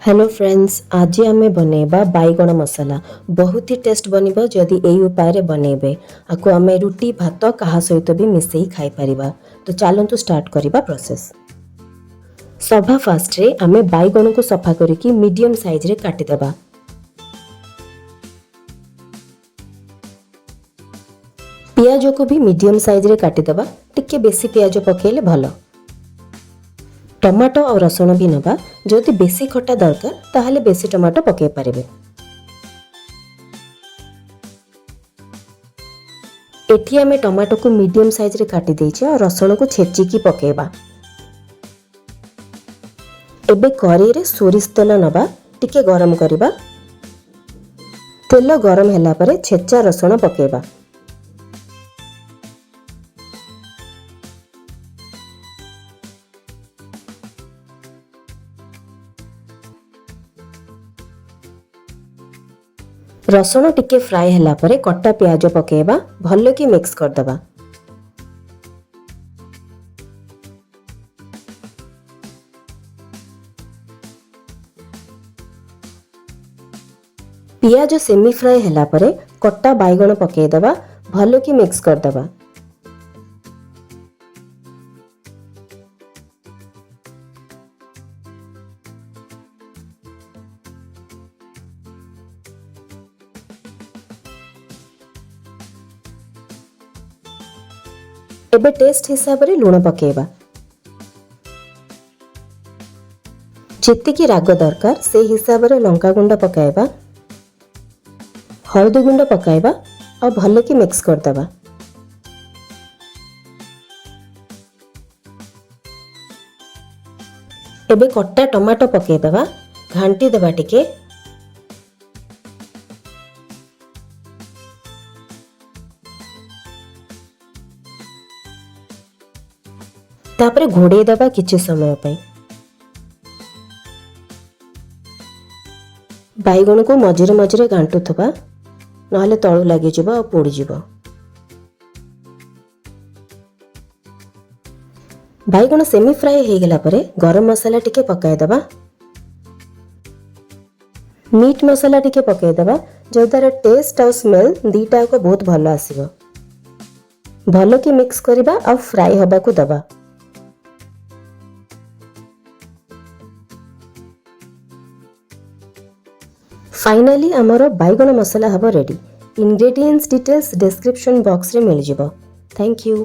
Hello friends, आज आमे बनेबा बैगण मसाला। बहुत ही टेस्ट बनिबो जदि एई उपाय रे बनेबे। आको आमे रुटी भात कहा सहित भी मिसेई खाई परिबा। तो चलंतु स्टार्ट करिबा प्रोसेस। सभा फास्ट रे आमे बैगण को सफा करिकी मीडियम साइज रे काटि देबा। पियाज को भी मीडियम साइज रे काटि देबा। टिके बेसी पियाज पकेले भलो। टमाटो और रसुण भी नबा। जदि बेसी खट्टा दरकार ताहले बेसी टमाटो पके पारिबे। एठी आमे टमाटो को मीडियम साइज रे काटि देइछे और रसुण को छेचिकी पकेबा। एबे कढ़ाई रे सोरिष तेल नबा। टिके गरम करिबा। तेल गरम होला परे छेचा रसुण पकेबा। रसुण टिके फ्राए होला परे कट्टा प्याज पकेबा। भलो कि मिक्स कर दबा। पियाज सेमी फ्राए होला परे कट्टा बैगण पके दबा। भलो कि मिक्स कर दबा। एबे टेस्ट हिसाब रे लूण पकेबा। जेति की राग दरकार से हिसाब रे लंका गुंड पकाइबा। हळदी गुंड पकाइबा और भलो कि मिक्स कर दबा। एबे कट्टा टमाटो पके दबा। घांटी दबा टिके। तापरे घोड़े दबा किछि समय पई। बैगण को मझिरे मझिरे घांटुथबा नहले तळु लागि जिवो आ पोड़ी जिवो। बैगण सेमी फ्राई हे गेला परे गरम मसाला टिके पकाय दबा। मीट मसाला टिके पकाय दबा। जद्वारा टेस्ट और स्मेल दीटा को बहुत भलो आसीबो। भलो कि मिक्स करिबा आ फ्राई हबा को दबा। फाइनली आमर बैगण मसाला हब ready. Ingredients details description box रे मिल जिवो। Thank you.